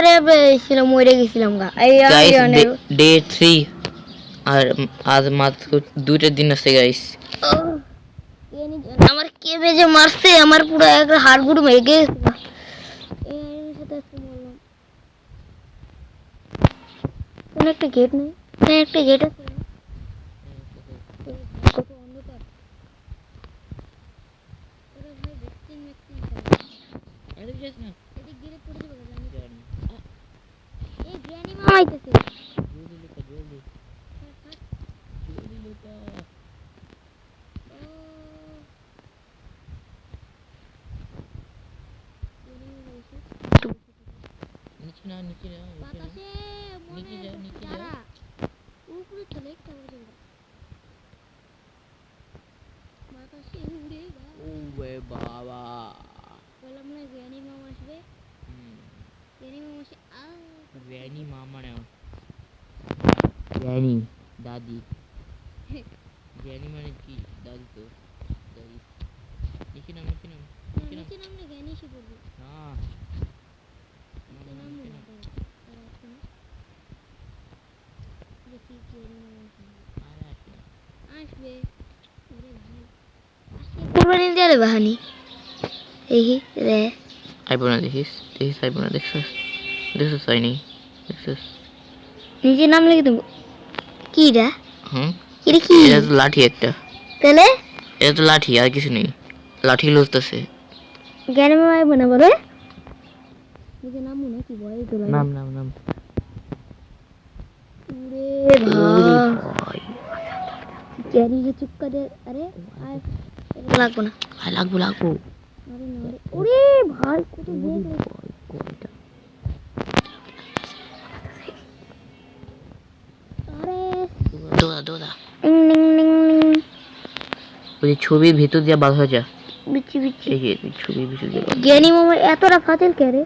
একেবারে ছিল মরে গেছিলাম গা এই ডে 3 আর আজ মাত্র 2টা দিন আছে গাইস। আমার কে বেজে মারছে আমার পুরো এক হাড়গুড় মেরে গেছে। কোন একটা গেট নেই, একটা গেট আছে কত অন্ধকার। ওরে ভাই ভ্যাকসিন আরে যাস না, এদিক গেলে পড়ে যাবে জানি। এই গ্র্যানি মা আইতেছে। জলদি লুকা, জলদি লুকা। নিচে না, নিচে যা, নিচে যা। উপরে চলে কেমন বাতাসে উড়ে ওরে বাবা, বললাম না গ্র্যানি মা আসবে। গ্র্যানি মা আসে গ্র্যানি মামা না, গ্র্যানি দাদি। গ্র্যানি মানে কি দাদি? তো দাদি নিচে নাম, নিচে নাম, নিচে নামলে গ্র্যানি এসে পড়বে না। দেখি গ্র্যানি মা আসবে। ওরে ভাই কুরবানি দিলে বাহানি এই রে আইবো না, দেখিস আইবো না, দেখছিস আইনি, দেখছিস নিচে নাম লিখে দেবো। কি রে এটা কি? এটা তো লাঠি একটা। তাহলে এটা তো লাঠি, আর কিছু নেই। লাঠি লুজতেছে। জ্ঞানী মামা আইবো না বলে নিচে নামু না কি ভয় তো লাগে। নাম ওরে ভাই জ্ঞানী যে চুপ করে। আরে আয় লাগবো না, লাগবো। আরে না রে ওরে ভাই কত বেগ কোনটা? আরে দোদা টিং টিং টিং ওই ছবির ভিতর দিয়ে বাধা যা। বিচি এই যে ছবির ভিতর দিয়ে জ্ঞানী মামা এতটা ফাতিল কে রে?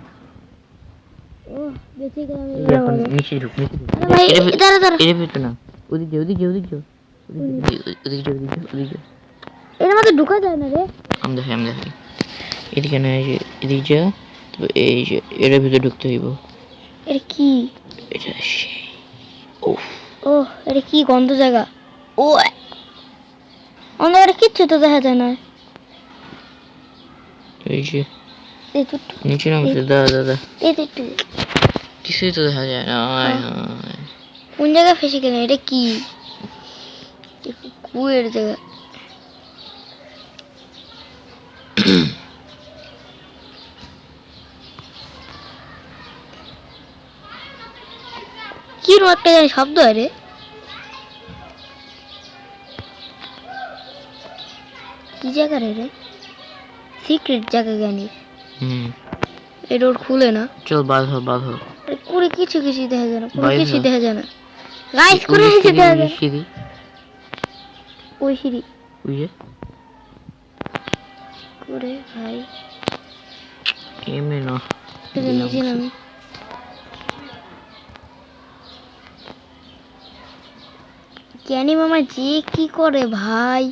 ও বেঁচে গেলাম। এখন নিচে ঢুক। আরে ভাই দাঁড়া এর ভিতর না, ওদিকে এর মধ্যে ঢুকা যায় না রে। আমি দেখি এদিকে না, এই যে এদিকে যা, তবে এই যে এর ভিতরে ঢুকতে হইব। এটা কি? এটা ও এটা কি গন্ধ জায়গা? ও অন্ধকারে কিচ্ছু তো দেখা যায় না। এই যে এই তো নিচে নামছে, দাদা এই তো একটু কিছুই তো দেখা যায় না। কোন জায়গায় ফেসে গেল? এটা কি কুয়ের জায়গা? কি একটা জানি শব্দ হয় রে। কি জায়গা রে? সিক্রেট জায়গা জ্ঞানী। এই রোড খুলে না। চল বাঁধো করে কিছু দেখা যায় না, কোনো কিছু দেখা যায় না গাইস। করে কিছু দেখা যায় সিঁড়ি, ওই সিঁড়ি ওই যে করে ভাই এমনি না নিচে নামি। জ্ঞানী মামা যে কি করে ভাই?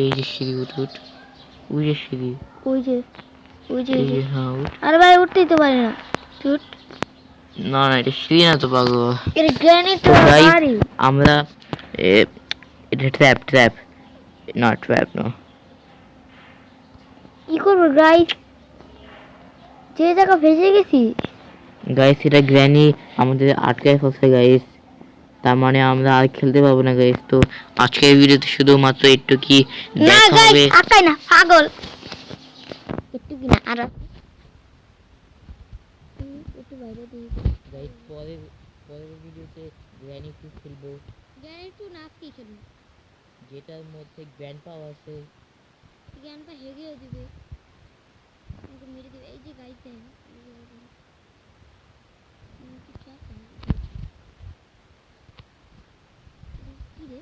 এই যে সিঁড়ি, উঠ ওই যে সিঁড়ি, ওই যে হ্যাঁ আরে ভাই উঠতেই তো পারি না। উঠ না এটা সিঁড়ি না তো পাগল। এর জ্ঞানী তো পারি আমরা। এটা ট্র্যাপ না, ট্র্যাপ না। কি করবো গাইস? যে জায়গা ফেসে গেছি গাইস, এটা গ্র্যানি আমাদের আটকায় ফেলছে গাইস। তার মানে আমরা আর খেলতে পারবো না গাইস। তো আজকের ভিডিওতে শুধুমাত্র একটু কি না দেখা গাইস, হবে। আটকাই না পাগল, একটু কি না আর একটু বাইরে দিই গাইস। পরের ভিডিওতে গ্র্যানি 2 খেলবো। গ্র্যানি 2 না কি খেলবো? যেটার মধ্যে গ্র্যান্ডপা আছে। গ্র্যান্ডপা হেগেও দিবে, আমাকে মেরে দিবে। এই যে গাইস দেন কি রে?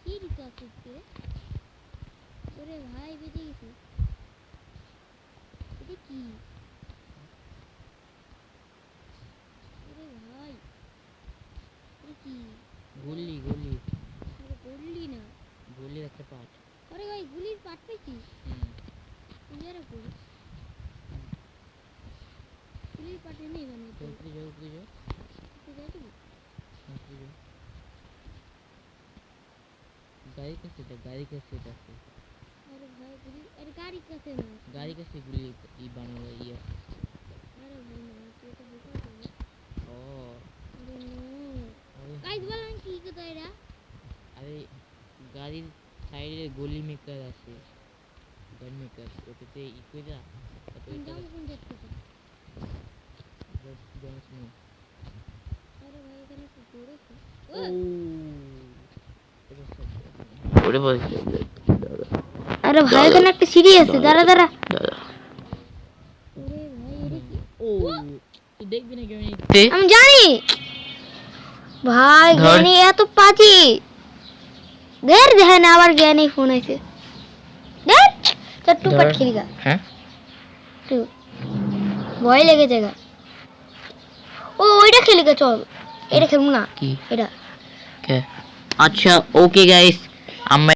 কি দিতে আসছিস রে? ওরে ভাই বেঁচে গেছি। এটা কি? ওরে ভাই এটা কি? গুলি গুলি না, গুলির একটা পার্ট। আরে ভাই গুলির পাট পেয়েছি। ইয়ারে কই এখানেই বানাইতে হবে। উপরে যাও উপরে যাও তুই যাই দিবি? উপরে যাও। গাড়ির কাছে এটা গাড়ির কাছে এটা আছে। আরে ভাই গুলি আরে গাড়ি কাছে না। গাড়ির কাছে গুলি ই বানানো ইয়ে। আরে ভাই না তুই তো বোকা হয়ে ও আরে নো আরে গাইস বলেন কি কথা এটা? আরে গাড়ির সাইডে গলি মেকার আছে, গান মেকার ওটাতে ই করে তারপর এটা দাম কোন দেখতে পাই? জানিস না। আরে ভাই এখানে কি করেছে? ও ওরে বলছে আরে ভাই এখানে একটা সিঁড়ি আছে দাঁড়া দাঁড়া। দাদা ওরে ভাই এটা কি? ও তুই দেখবি না কেমন আমি জানি ভাই ধর। জ্ঞানী এত পাজি দের দেখেন আবার জ্ঞানী ফোন আছে দেখ চট্টু পাট খেলি গা হ্যাঁ একটু ভয় লেগেছে গা ও ওইটা খেলি গা চল এটা খেলবো না কি এটা কে আচ্ছা ওকে গাইস আমরা